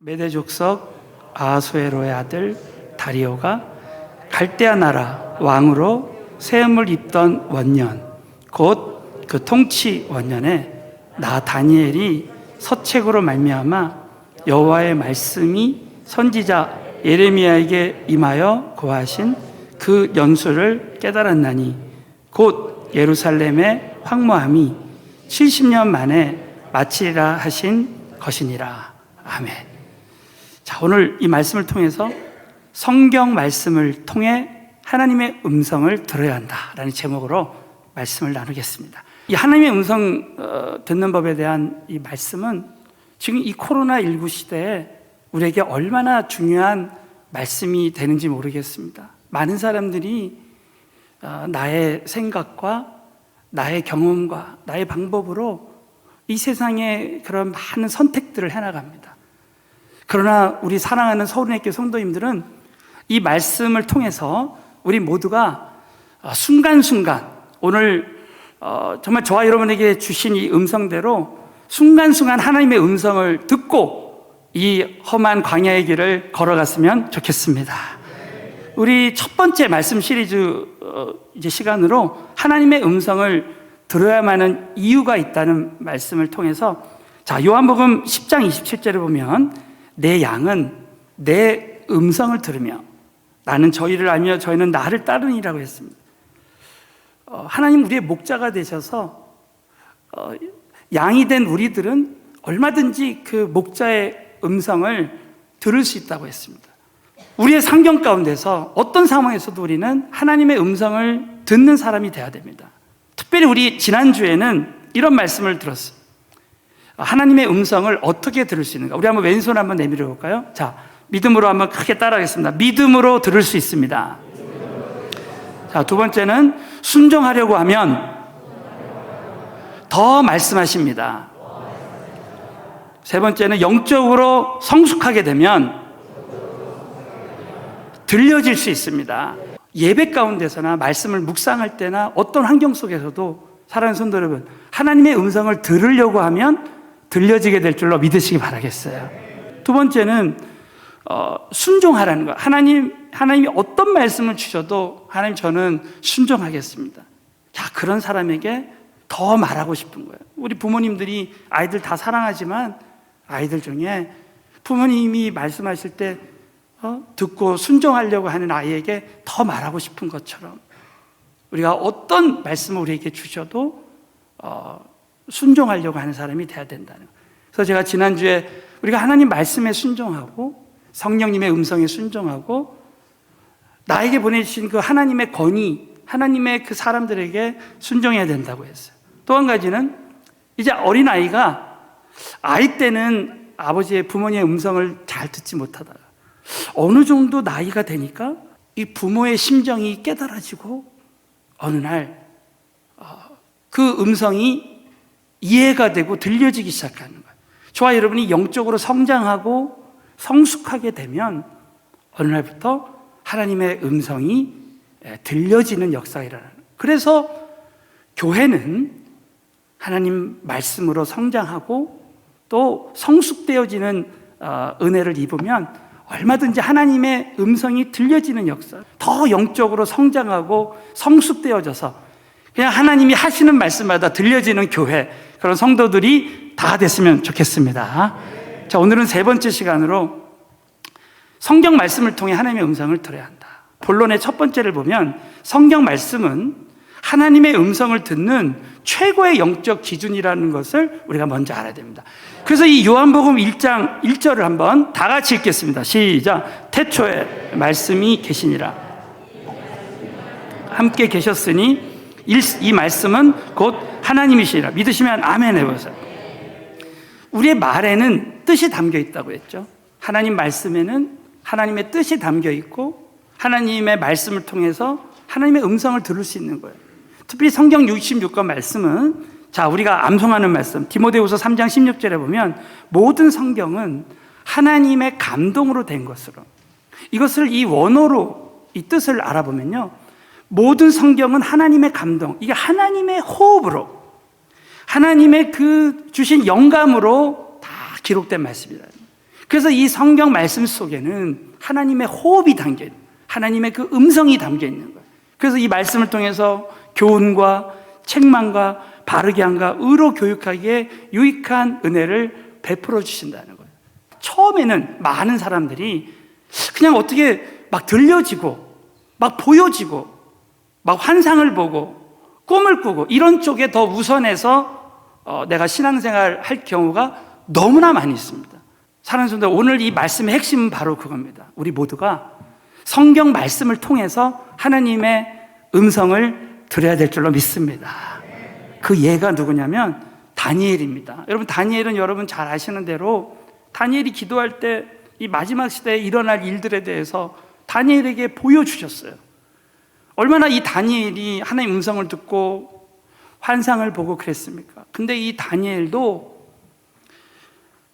메대 족속 아하수에로의 아들 다리오가 갈대아 나라 왕으로 세움을 입던 원년, 곧 그 통치 원년에 나 다니엘이 서책으로 말미암아 여호와의 말씀이 선지자 예레미야에게 임하여 고하신 그 연수를 깨달았나니 곧 예루살렘의 황무함이 70년 만에 마치리라 하신 것이니라. 아멘. 자, 오늘 이 말씀을 통해서 성경 말씀을 통해 하나님의 음성을 들어야 한다라는 제목으로 말씀을 나누겠습니다. 이 하나님의 음성 듣는 법에 대한 이 말씀은 지금 이 코로나19 시대에 우리에게 얼마나 중요한 말씀이 되는지 모르겠습니다. 많은 사람들이 나의 생각과 나의 경험과 나의 방법으로 이 세상에 그런 많은 선택들을 해나갑니다. 그러나 우리 사랑하는 서울은혜교회 성도님들은 이 말씀을 통해서 우리 모두가 순간순간 오늘 정말 저와 여러분에게 주신 이 음성대로 순간순간 하나님의 음성을 듣고 이 험한 광야의 길을 걸어갔으면 좋겠습니다. 우리 첫 번째 말씀 시리즈 이제 시간으로 하나님의 음성을 들어야만 하는 이유가 있다는 말씀을 통해서, 자, 요한복음 10장 27절에 보면 내 양은 내 음성을 들으며 나는 저희를 알며 저희는 나를 따르니라고 했습니다. 하나님 우리의 목자가 되셔서 양이 된 우리들은 얼마든지 그 목자의 음성을 들을 수 있다고 했습니다. 우리의 상경 가운데서 어떤 상황에서도 우리는 하나님의 음성을 듣는 사람이 되어야 됩니다. 특별히 우리 지난주에는 이런 말씀을 들었어요. 하나님의 음성을 어떻게 들을 수 있는가? 우리 한번 왼손 한번 내밀어 볼까요? 자, 믿음으로 한번 크게 따라하겠습니다. 믿음으로 들을 수 있습니다. 자, 두 번째는 순종하려고 하면 더 말씀하십니다. 세 번째는 영적으로 성숙하게 되면 들려질 수 있습니다. 예배 가운데서나 말씀을 묵상할 때나 어떤 환경 속에서도 사랑하는 성도 여러분, 하나님의 음성을 들으려고 하면 들려지게 될 줄로 믿으시기 바라겠어요. 두 번째는 순종하라는 것. 하나님이 어떤 말씀을 주셔도 하나님 저는 순종하겠습니다. 야, 그런 사람에게 더 말하고 싶은 거예요. 우리 부모님들이 아이들 다 사랑하지만 아이들 중에 부모님이 말씀하실 때 듣고 순종하려고 하는 아이에게 더 말하고 싶은 것처럼 우리가 어떤 말씀을 우리에게 주셔도 순종하려고 하는 사람이 돼야 된다는 거예요. 그래서 제가 지난주에 우리가 하나님 말씀에 순종하고 성령님의 음성에 순종하고 나에게 보내주신 그 하나님의 권위, 하나님의 그 사람들에게 순종해야 된다고 했어요. 또 한 가지는 이제 어린아이가 아이 때는 아버지의 부모님의 음성을 잘 듣지 못하다가 어느 정도 나이가 되니까 이 부모의 심정이 깨달아지고 어느 날 그 음성이 이해가 되고 들려지기 시작하는 거예요. 저와 여러분이 영적으로 성장하고 성숙하게 되면 어느 날부터 하나님의 음성이 들려지는 역사가 일어나는 거예요. 그래서 교회는 하나님 말씀으로 성장하고 또 성숙되어지는 은혜를 입으면 얼마든지 하나님의 음성이 들려지는 역사, 더 영적으로 성장하고 성숙되어져서 그냥 하나님이 하시는 말씀마다 들려지는 교회, 그런 성도들이 다 됐으면 좋겠습니다. 자, 오늘은 세 번째 시간으로 성경 말씀을 통해 하나님의 음성을 들어야 한다. 본론의 첫 번째를 보면 성경 말씀은 하나님의 음성을 듣는 최고의 영적 기준이라는 것을 우리가 먼저 알아야 됩니다. 그래서 이 요한복음 1장 1절을 한번 다 같이 읽겠습니다. 시작. 태초에 말씀이 계시니라. 함께 계셨으니 이 말씀은 곧 하나님이시니라. 믿으시면 아멘 해보세요. 우리의 말에는 뜻이 담겨 있다고 했죠. 하나님 말씀에는 하나님의 뜻이 담겨 있고 하나님의 말씀을 통해서 하나님의 음성을 들을 수 있는 거예요. 특별히 성경 66권 말씀은, 자, 우리가 암송하는 말씀 디모데후서 3장 16절에 보면 모든 성경은 하나님의 감동으로 된 것으로, 이것을 이 원어로 이 뜻을 알아보면요, 모든 성경은 하나님의 감동, 이게 하나님의 호흡으로, 하나님의 그 주신 영감으로 다 기록된 말씀이다. 그래서 이 성경 말씀 속에는 하나님의 호흡이 담겨 있는, 하나님의 그 음성이 담겨 있는 거예요. 그래서 이 말씀을 통해서 교훈과 책망과 바르게 함과 의로 교육하기에 유익한 은혜를 베풀어 주신다는 거예요. 처음에는 많은 사람들이 그냥 어떻게 막 들려지고 막 보여지고 막 환상을 보고 꿈을 꾸고 이런 쪽에 더 우선해서 내가 신앙생활 할 경우가 너무나 많이 있습니다. 사랑하는 성도들, 오늘 이 말씀의 핵심은 바로 그겁니다. 우리 모두가 성경 말씀을 통해서 하나님의 음성을 들어야 될 줄로 믿습니다. 그 예가 누구냐면 다니엘입니다. 여러분, 다니엘은 여러분 잘 아시는 대로 다니엘이 기도할 때 이 마지막 시대에 일어날 일들에 대해서 다니엘에게 보여주셨어요. 얼마나 이 다니엘이 하나님의 음성을 듣고 환상을 보고 그랬습니까? 근데 이 다니엘도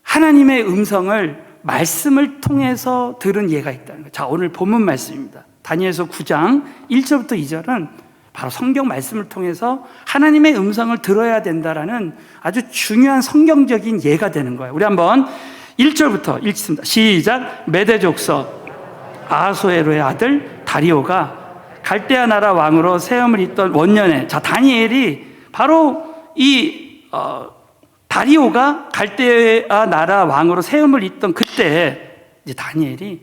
하나님의 음성을 말씀을 통해서 들은 예가 있다는 거예요. 자, 오늘 본문 말씀입니다. 다니엘서 9장 1절부터 2절은 바로 성경 말씀을 통해서 하나님의 음성을 들어야 된다라는 아주 중요한 성경적인 예가 되는 거예요. 우리 한번 1절부터 읽습니다. 시작. 메대 족속 아하수에로의 아들 다리오가 갈대아 나라 왕으로 세움을 잇던 원년에, 자, 다니엘이 바로 이 다리오가 갈대아 나라 왕으로 세움을 잇던 그때 이제 다니엘이,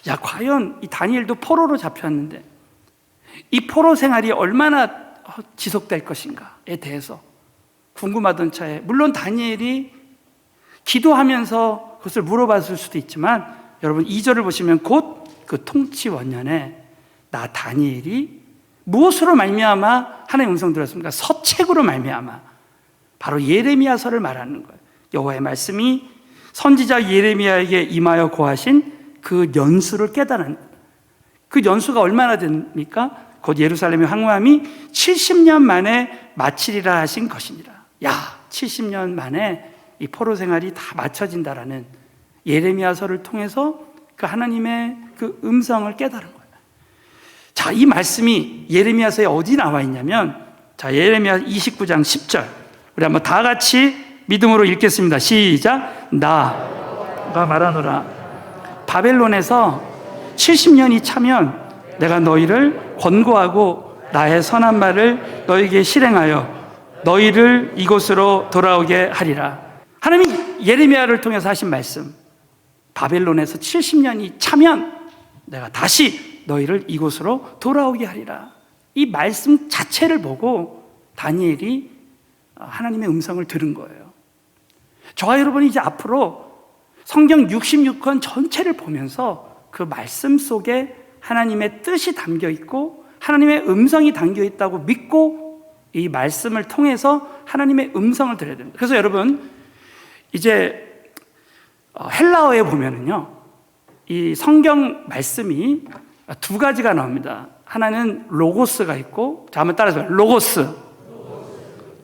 야, 과연 이 다니엘도 포로로 잡혔는데 이 포로 생활이 얼마나 지속될 것인가에 대해서 궁금하던 차에, 물론 다니엘이 기도하면서 그것을 물어봤을 수도 있지만, 여러분 2절을 보시면 곧 그 통치 원년에 나 다니엘이 무엇으로 말미암아 하나님의 음성 들었습니까? 서책으로 말미암아, 바로 예레미야서를 말하는 거예요. 여호와의 말씀이 선지자 예레미야에게 임하여 고하신 그 연수를 깨달은, 그 연수가 얼마나 됩니까? 곧 예루살렘의 황무함이 70년 만에 마치리라 하신 것이니라. 야, 70년 만에 이 포로 생활이 다 마쳐진다라는 예레미야서를 통해서 그 하나님의 그 음성을 깨달은 거예요. 자, 이 말씀이 예레미야서에 어디 나와 있냐면, 자, 예레미야 29장 10절. 우리 한번 다 같이 믿음으로 읽겠습니다. 시작. 나가 말하노라. 바벨론에서 70년이 차면 내가 너희를 권고하고 나의 선한 말을 너희에게 실행하여 너희를 이곳으로 돌아오게 하리라. 하나님이 예레미야를 통해서 하신 말씀, 바벨론에서 70년이 차면 내가 다시 너희를 이곳으로 돌아오게 하리라. 이 말씀 자체를 보고 다니엘이 하나님의 음성을 들은 거예요. 저와 여러분이 이제 앞으로 성경 66권 전체를 보면서 그 말씀 속에 하나님의 뜻이 담겨 있고 하나님의 음성이 담겨 있다고 믿고 이 말씀을 통해서 하나님의 음성을 들어야 됩니다. 그래서 여러분, 이제 헬라어에 보면은요, 이 성경 말씀이 두 가지가 나옵니다. 하나는 로고스가 있고, 자, 한번 따라서 로고스.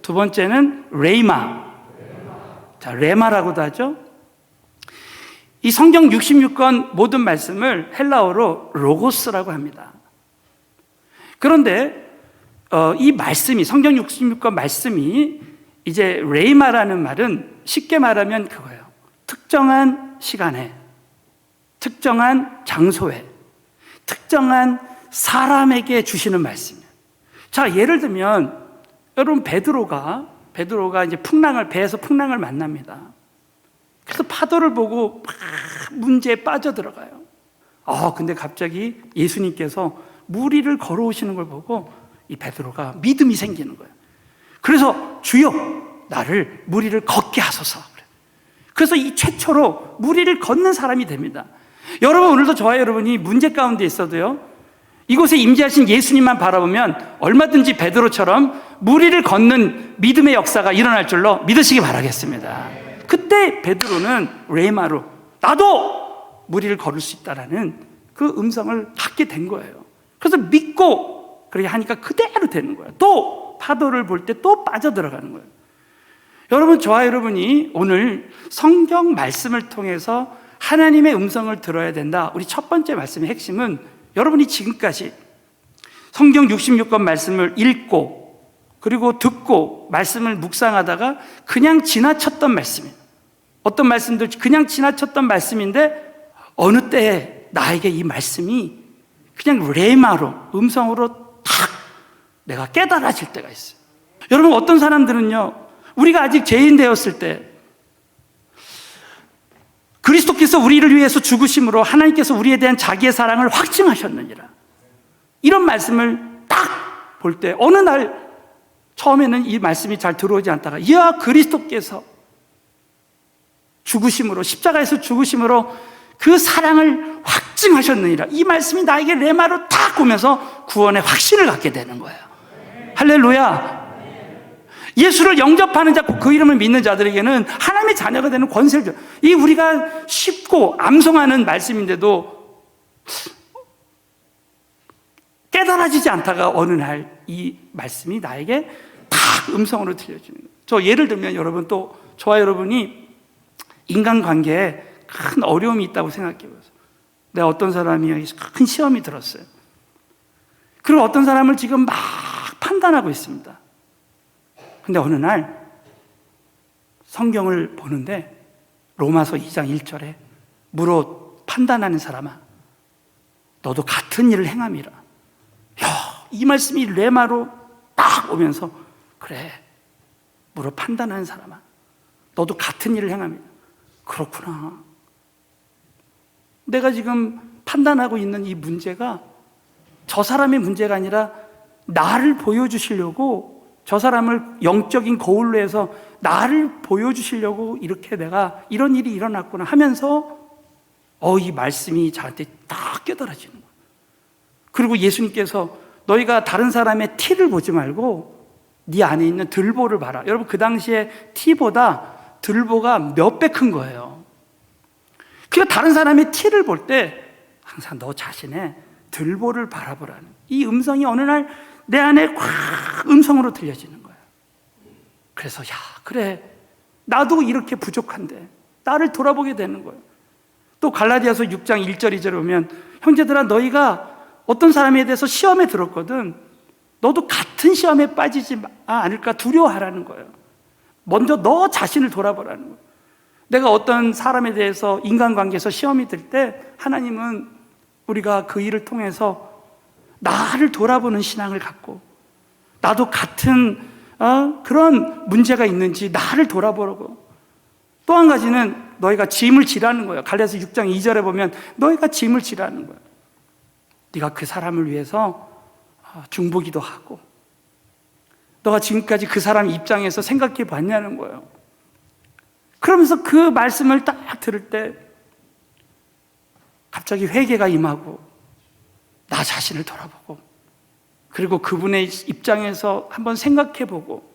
두 번째는 레이마. 자, 레마라고도 하죠. 이 성경 66권 모든 말씀을 헬라어로 로고스라고 합니다. 그런데 이 말씀이, 성경 66권 말씀이 이제 레이마라는 말은 쉽게 말하면 그거예요. 특정한 시간에, 특정한 장소에, 특정한 사람에게 주시는 말씀이에요. 자, 예를 들면 여러분, 베드로가 이제 배에서 풍랑을 만납니다. 그래서 파도를 보고 막 문제에 빠져들어가요. 근데 갑자기 예수님께서 물 위를 걸어오시는 걸 보고 이 베드로가 믿음이 생기는 거예요. 그래서 주여, 나를 물 위를 걷게 하소서. 그래서 이 최초로 물 위를 걷는 사람이 됩니다. 여러분, 오늘도 저와 여러분이 문제 가운데 있어도요, 이곳에 임재하신 예수님만 바라보면 얼마든지 베드로처럼 물 위를 걷는 믿음의 역사가 일어날 줄로 믿으시기 바라겠습니다. 그때 베드로는 레마로 나도 물 위를 걸을 수 있다라는 그 음성을 갖게 된 거예요. 그래서 믿고 그렇게 하니까 그대로 되는 거예요. 또 파도를 볼 때 또 빠져들어가는 거예요. 여러분, 저와 여러분이 오늘 성경 말씀을 통해서 하나님의 음성을 들어야 된다. 우리 첫 번째 말씀의 핵심은, 여러분이 지금까지 성경 66권 말씀을 읽고 그리고 듣고 말씀을 묵상하다가 그냥 지나쳤던 말씀이에요. 어떤 말씀들 그냥 지나쳤던 말씀인데 어느 때에 나에게 이 말씀이 그냥 레마로, 음성으로 탁 내가 깨달아질 때가 있어요. 여러분, 어떤 사람들은요, 우리가 아직 죄인 되었을 때 그리스도께서 우리를 위해서 죽으심으로 하나님께서 우리에 대한 자기의 사랑을 확증하셨느니라, 이런 말씀을 딱 볼 때 어느 날 처음에는 이 말씀이 잘 들어오지 않다가, 이야, 그리스도께서 죽으심으로, 십자가에서 죽으심으로 그 사랑을 확증하셨느니라, 이 말씀이 나에게 레마로 딱 오면서 구원의 확신을 갖게 되는 거예요. 할렐루야. 예수를 영접하는 자, 그 이름을 믿는 자들에게는 하나님의 자녀가 되는 권세를 줘요. 이 우리가 쉽고 암송하는 말씀인데도 깨달아지지 않다가 어느 날 이 말씀이 나에게 딱 음성으로 들려주는 거예요. 저 예를 들면, 여러분, 또 저와 여러분이 인간관계에 큰 어려움이 있다고 생각해 보세요. 내가 어떤 사람이 큰 시험이 들었어요. 그리고 어떤 사람을 지금 막 판단하고 있습니다. 근데 어느 날 성경을 보는데 로마서 2장 1절에 무릇 판단하는 사람아, 너도 같은 일을 행함이라. 야, 이 말씀이 레마로 딱 오면서, 그래, 무릇 판단하는 사람아, 너도 같은 일을 행함이라. 그렇구나. 내가 지금 판단하고 있는 이 문제가 저 사람의 문제가 아니라 나를 보여주시려고, 저 사람을 영적인 거울로 해서 나를 보여주시려고 이렇게 내가 이런 일이 일어났구나 하면서 이 말씀이 저한테 딱 깨달아지는 거예요. 그리고 예수님께서 너희가 다른 사람의 티를 보지 말고 네 안에 있는 들보를 봐라. 여러분, 그 당시에 티보다 들보가 몇 배 큰 거예요. 그러니까 다른 사람의 티를 볼 때 항상 너 자신의 들보를 바라보라는, 이 음성이 어느 날 내 안에 확 음성으로 들려지는 거예요. 그래서 야, 그래, 나도 이렇게 부족한데 나를 돌아보게 되는 거예요. 또 갈라디아서 6장 1절 2절에 보면, 형제들아, 너희가 어떤 사람에 대해서 시험에 들었거든 너도 같은 시험에 빠지지 않을까 두려워하라는 거예요. 먼저 너 자신을 돌아보라는 거예요. 내가 어떤 사람에 대해서 인간관계에서 시험이 들 때 하나님은 우리가 그 일을 통해서 나를 돌아보는 신앙을 갖고, 나도 같은 그런 문제가 있는지 나를 돌아보라고. 또 한 가지는 너희가 짐을 지라는 거예요. 갈라디아서 6장 2절에 보면 너희가 짐을 지라는 거예요. 네가 그 사람을 위해서 중보기도 하고, 너가 지금까지 그 사람 입장에서 생각해 봤냐는 거예요. 그러면서 그 말씀을 딱 들을 때 갑자기 회개가 임하고 나 자신을 돌아보고, 그리고 그분의 입장에서 한번 생각해 보고,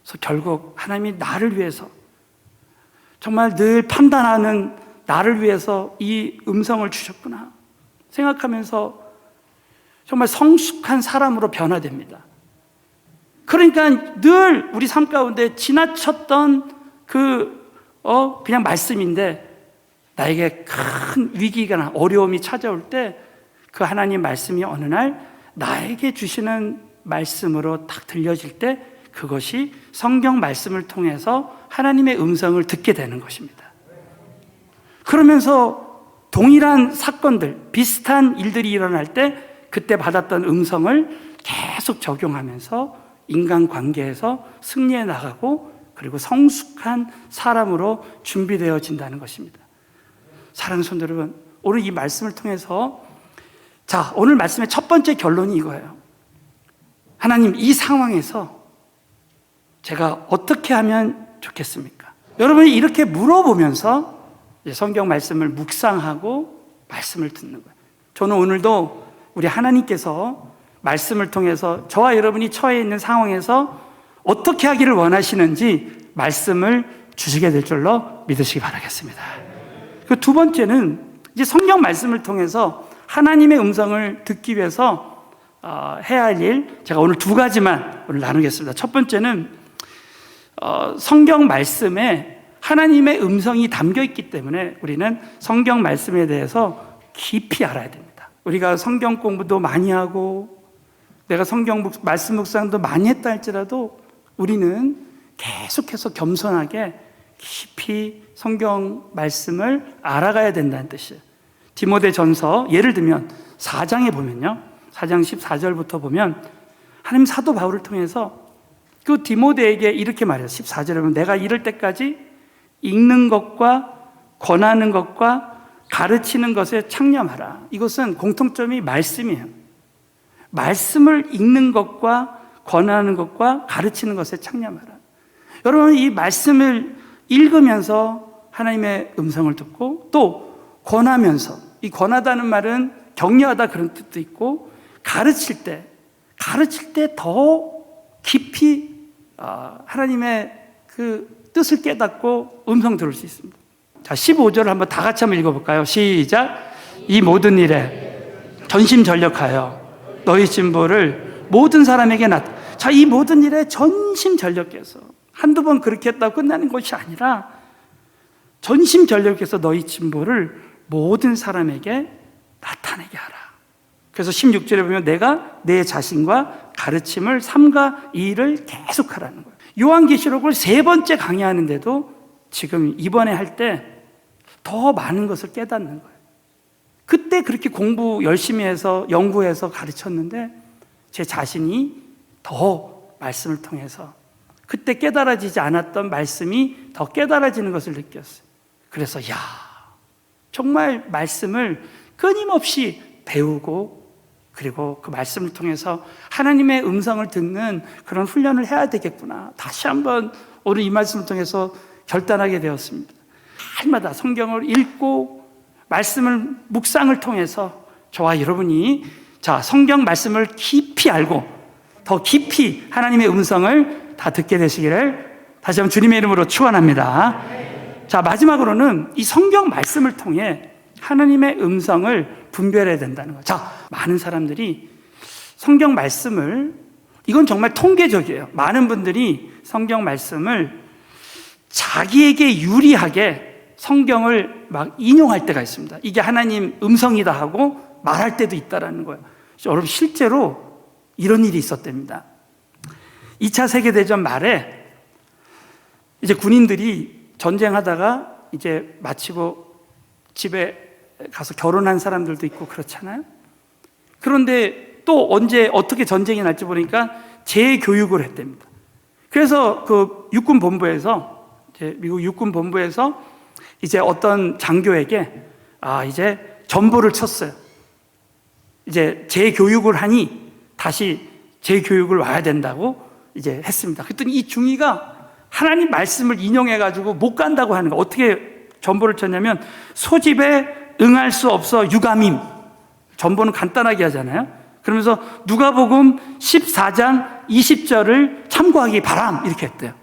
그래서 결국 하나님이 나를 위해서, 정말 늘 판단하는 나를 위해서 이 음성을 주셨구나 생각하면서 정말 성숙한 사람으로 변화됩니다. 그러니까 늘 우리 삶 가운데 지나쳤던 그냥 말씀인데, 나에게 큰 위기가, 어려움이 찾아올 때 그 하나님 말씀이 어느 날 나에게 주시는 말씀으로 딱 들려질 때, 그것이 성경 말씀을 통해서 하나님의 음성을 듣게 되는 것입니다. 그러면서 동일한 사건들, 비슷한 일들이 일어날 때 그때 받았던 음성을 계속 적용하면서 인간관계에서 승리해 나가고, 그리고 성숙한 사람으로 준비되어진다는 것입니다. 사랑하는 성도 여러분, 오늘 이 말씀을 통해서, 자, 오늘 말씀의 첫 번째 결론이 이거예요. 하나님, 이 상황에서 제가 어떻게 하면 좋겠습니까? 여러분이 이렇게 물어보면서 성경 말씀을 묵상하고 말씀을 듣는 거예요. 저는 오늘도 우리 하나님께서 말씀을 통해서 저와 여러분이 처해 있는 상황에서 어떻게 하기를 원하시는지 말씀을 주시게 될 줄로 믿으시기 바라겠습니다. 그 두 번째는, 이제 성경 말씀을 통해서 하나님의 음성을 듣기 위해서 해야 할 일, 제가 오늘 두 가지만 오늘 나누겠습니다. 첫 번째는 성경 말씀에 하나님의 음성이 담겨 있기 때문에 우리는 성경 말씀에 대해서 깊이 알아야 됩니다. 우리가 성경 공부도 많이 하고 내가 성경 말씀 묵상도 많이 했다 할지라도 우리는 계속해서 겸손하게 깊이 성경 말씀을 알아가야 된다는 뜻이에요. 디모데전서 예를 들면 4장에 보면요, 4장 14절부터 보면 하나님 사도 바울을 통해서 그 디모데에게 이렇게 말해요. 14절에 보면 내가 이럴 때까지 읽는 것과 권하는 것과 가르치는 것에 창념하라. 이것은 공통점이 말씀이에요. 말씀을 읽는 것과 권하는 것과 가르치는 것에 창념하라. 여러분, 이 말씀을 읽으면서 하나님의 음성을 듣고 또 권하면서, 이 권하다는 말은 격려하다 그런 뜻도 있고, 가르칠 때 더 깊이 하나님의 그 뜻을 깨닫고 음성 들을 수 있습니다. 자, 15절을 한번 다 같이 한번 읽어볼까요? 시작. 이 모든 일에 전심전력하여 너희 진보를 모든 사람에게 자, 이 모든 일에 전심전력해서 한두 번 그렇게 했다고 끝나는 것이 아니라 전심전력해서 너희 진보를 모든 사람에게 나타내게 하라. 그래서 16절에 보면 내가 내 자신과 가르침을 삼가 이 일을 계속하라는 거예요. 요한계시록을 3번째 강의하는데도 지금 이번에 할 때 더 많은 것을 깨닫는 거예요. 그때 그렇게 공부 열심히 해서 연구해서 가르쳤는데 제 자신이 더 말씀을 통해서 그때 깨달아지지 않았던 말씀이 더 깨달아지는 것을 느꼈어요. 그래서 정말 말씀을 끊임없이 배우고 그리고 그 말씀을 통해서 하나님의 음성을 듣는 그런 훈련을 해야 되겠구나. 다시 한번 오늘 이 말씀을 통해서 결단하게 되었습니다. 날마다 성경을 읽고 말씀을 묵상을 통해서 저와 여러분이 성경 말씀을 깊이 알고 더 깊이 하나님의 음성을 다 듣게 되시기를 다시 한번 주님의 이름으로 축원합니다. 자, 마지막으로는 이 성경 말씀을 통해 하나님의 음성을 분별해야 된다는 거예요. 자, 많은 사람들이 성경 말씀을, 이건 정말 통계적이에요. 많은 분들이 성경 말씀을 자기에게 유리하게 성경을 막 인용할 때가 있습니다. 이게 하나님 음성이다 하고 말할 때도 있다라는 거예요. 여러분, 실제로 이런 일이 있었답니다. 2차 세계대전 말에 이제 군인들이 전쟁하다가 이제 마치고 집에 가서 결혼한 사람들도 있고 그렇잖아요. 그런데 또 언제 어떻게 전쟁이 날지 보니까 재교육을 했답니다. 그래서 그 육군 본부에서, 미국 육군 본부에서 이제 어떤 장교에게 이제 전보를 쳤어요. 이제 재교육을 하니 다시 재교육을 와야 된다고 이제 했습니다. 그랬더니 이 중위가 하나님 말씀을 인용해가지고 못 간다고 하는 거예요. 어떻게 전보를 쳤냐면 소집에 응할 수 없어 유감임. 전보는 간단하게 하잖아요. 그러면서 누가복음 14장 20절을 참고하기 바람 이렇게 했대요.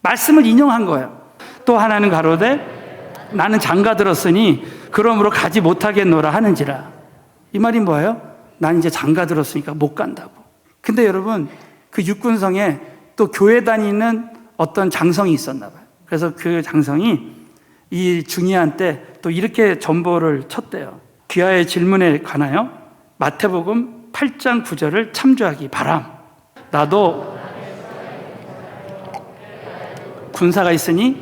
말씀을 인용한 거예요. 또 하나는 가로되 나는 장가 들었으니 그러므로 가지 못하겠노라 하는지라. 이 말이 뭐예요? 난 이제 장가 들었으니까 못 간다고. 근데 여러분, 그 육군성에 또 교회 다니는 어떤 장성이 있었나 봐요. 그래서 그 장성이 이 중위한테 또 이렇게 전보를 쳤대요. 귀하의 질문에 관하여 마태복음 8장 9절을 참조하기 바람. 나도 군사가 있으니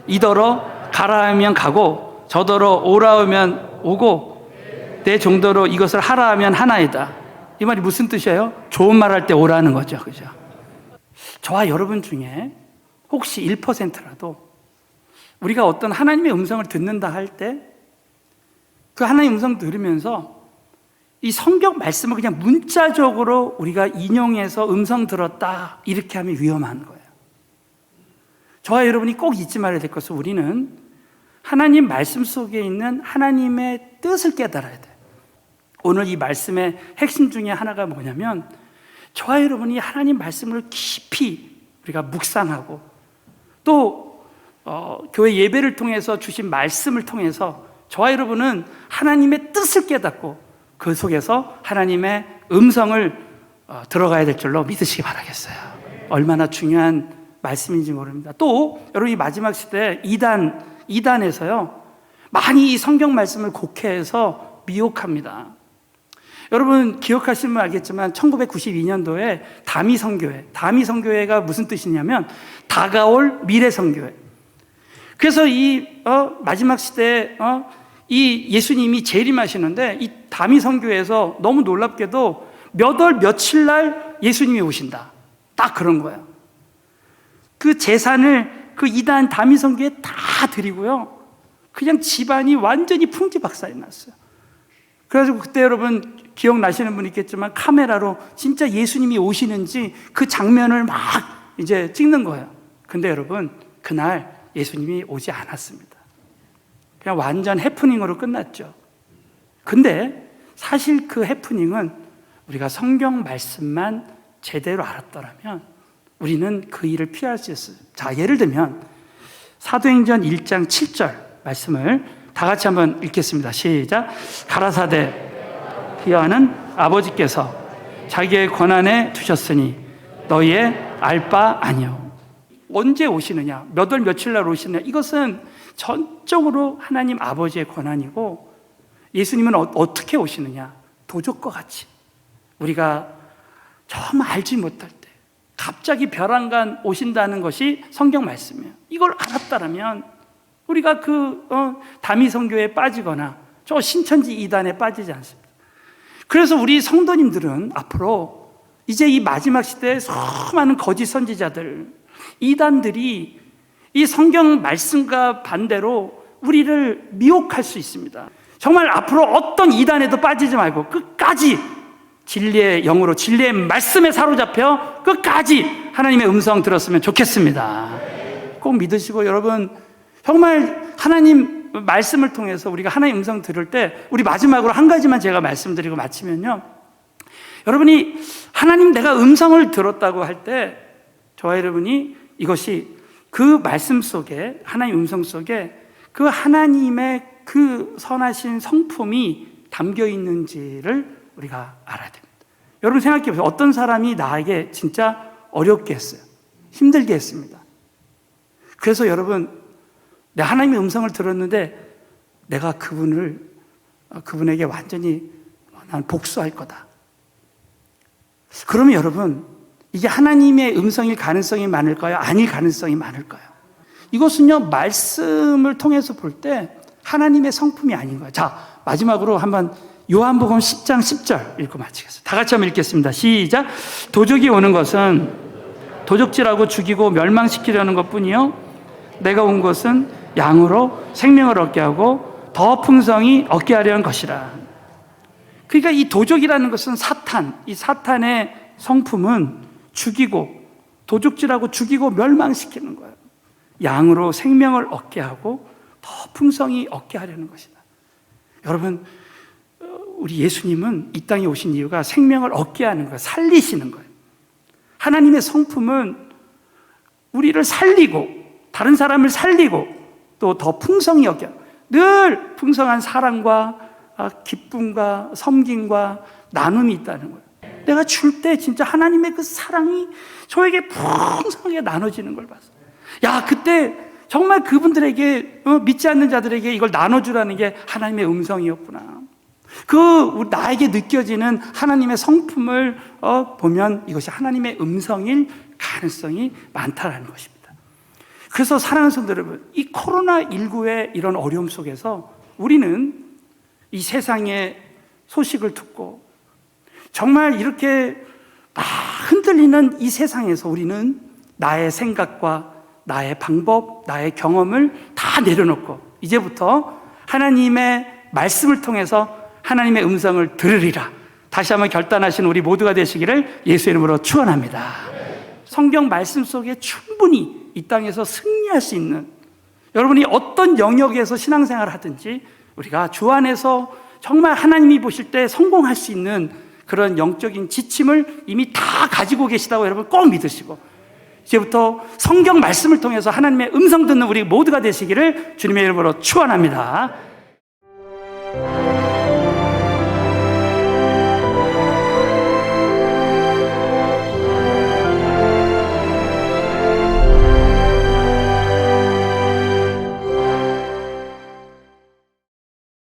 이더러 가라 하면 가고 저더러 오라 하면 오고 내 정도로 이것을 하라 하면 하나이다. 이 말이 무슨 뜻이에요? 좋은 말 할 때 오라는 거죠. 그죠? 저와 여러분 중에 혹시 1%라도 우리가 어떤 하나님의 음성을 듣는다 할 때 그 하나님의 음성 들으면서 이 성경 말씀을 그냥 문자적으로 우리가 인용해서 음성 들었다 이렇게 하면 위험한 거예요. 저와 여러분이 꼭 잊지 말아야 될 것은 우리는 하나님 말씀 속에 있는 하나님의 뜻을 깨달아야 돼요. 오늘 이 말씀의 핵심 중에 하나가 뭐냐면 저와 여러분이 하나님 말씀을 깊이 우리가 묵상하고 또 교회 예배를 통해서 주신 말씀을 통해서 저와 여러분은 하나님의 뜻을 깨닫고 그 속에서 하나님의 음성을 들어가야 될 줄로 믿으시기 바라겠어요. 얼마나 중요한 말씀인지 모릅니다. 또 여러분, 이 마지막 시대에 이단에서요 많이 이 성경 말씀을 곡해해서 미혹합니다. 여러분 기억하시면 알겠지만 1992년도에 다미성교회가 무슨 뜻이냐면 다가올 미래성교회. 그래서 이 마지막 시대에 이 예수님이 재림하시는데 이 다미 선교에서 너무 놀랍게도 몇 월 며칠 날 예수님이 오신다. 딱 그런 거예요. 그 재산을 그 이단 다미 선교에 다 드리고요. 그냥 집안이 완전히 풍지박산이 났어요. 그래가지고 그때 여러분 기억나시는 분 있겠지만 카메라로 진짜 예수님이 오시는지 그 장면을 막 이제 찍는 거예요. 근데 여러분 그날 예수님이 오지 않았습니다. 그냥 완전 해프닝으로 끝났죠. 근데 사실 그 해프닝은 우리가 성경 말씀만 제대로 알았더라면 우리는 그 일을 피할 수 있어요. 자, 예를 들면 사도행전 1장 7절 말씀을 다 같이 한번 읽겠습니다. 시작. 가라사대 기여하는 아버지께서 자기의 권한에 두셨으니 너희의 알 바 아니요. 언제 오시느냐, 몇 월 며칠 날 오시느냐, 이것은 전적으로 하나님 아버지의 권한이고, 예수님은 어떻게 오시느냐, 도적과 같이 우리가 정말 알지 못할 때 갑자기 벼랑간 오신다는 것이 성경 말씀이에요. 이걸 알았다면 우리가 다미 선교에 빠지거나 저 신천지 이단에 빠지지 않습니다. 그래서 우리 성도님들은 앞으로 이제 이 마지막 시대에 수많은 거짓 선지자들, 이단들이 이 성경 말씀과 반대로 우리를 미혹할 수 있습니다. 정말 앞으로 어떤 이단에도 빠지지 말고 끝까지 진리의 영으로 진리의 말씀에 사로잡혀 끝까지 하나님의 음성 들었으면 좋겠습니다. 꼭 믿으시고, 여러분 정말 하나님 말씀을 통해서 우리가 하나님 음성 들을 때 우리 마지막으로 한 가지만 제가 말씀드리고 마치면요, 여러분이 하나님 내가 음성을 들었다고 할 때 저와 여러분이 이것이 그 말씀 속에, 하나님 음성 속에 그 하나님의 그 선하신 성품이 담겨 있는지를 우리가 알아야 됩니다. 여러분 생각해 보세요. 어떤 사람이 나에게 진짜 어렵게 했어요. 힘들게 했습니다. 그래서 여러분, 내 하나님의 음성을 들었는데 내가 그분에게 완전히 난 복수할 거다. 그러면 여러분, 이게 하나님의 음성일 가능성이 많을까요? 아닐 가능성이 많을까요? 이것은요, 말씀을 통해서 볼 때 하나님의 성품이 아닌 거예요. 자, 마지막으로 한번 요한복음 10장 10절 읽고 마치겠습니다. 다 같이 한번 읽겠습니다. 시작. 도적이 오는 것은 도적질하고 죽이고 멸망시키려는 것뿐이요, 내가 온 것은 양으로 생명을 얻게 하고 더 풍성히 얻게 하려는 것이라. 그러니까 이 도적이라는 것은 사탄, 이 사탄의 성품은 죽이고, 도적질하고 죽이고 멸망시키는 거예요. 양으로 생명을 얻게 하고 더 풍성히 얻게 하려는 것이다. 여러분, 우리 예수님은 이 땅에 오신 이유가 생명을 얻게 하는 거예요. 살리시는 거예요. 하나님의 성품은 우리를 살리고, 다른 사람을 살리고, 또 더 풍성히 얻게 하고, 늘 풍성한 사랑과 기쁨과 섬김과 나눔이 있다는 거예요. 내가 줄 때 진짜 하나님의 그 사랑이 저에게 풍성하게 나눠지는 걸 봤어요. 야, 그때 정말 그분들에게, 믿지 않는 자들에게 이걸 나눠주라는 게 하나님의 음성이었구나. 나에게 느껴지는 하나님의 성품을 보면 이것이 하나님의 음성일 가능성이 많다라는 것입니다. 그래서 사랑하는 성도 여러분, 이 코로나19의 이런 어려움 속에서 우리는 이 세상의 소식을 듣고 정말 이렇게 막 흔들리는 이 세상에서 우리는 나의 생각과 나의 방법, 나의 경험을 다 내려놓고 이제부터 하나님의 말씀을 통해서 하나님의 음성을 들으리라. 다시 한번 결단하신 우리 모두가 되시기를 예수의 이름으로 축원합니다. 성경 말씀 속에 충분히 이 땅에서 승리할 수 있는, 여러분이 어떤 영역에서 신앙생활을 하든지 우리가 주 안에서 정말 하나님이 보실 때 성공할 수 있는 그런 영적인 지침을 이미 다 가지고 계시다고 여러분 꼭 믿으시고, 이제부터 성경 말씀을 통해서 하나님의 음성 듣는 우리 모두가 되시기를 주님의 이름으로 축원합니다.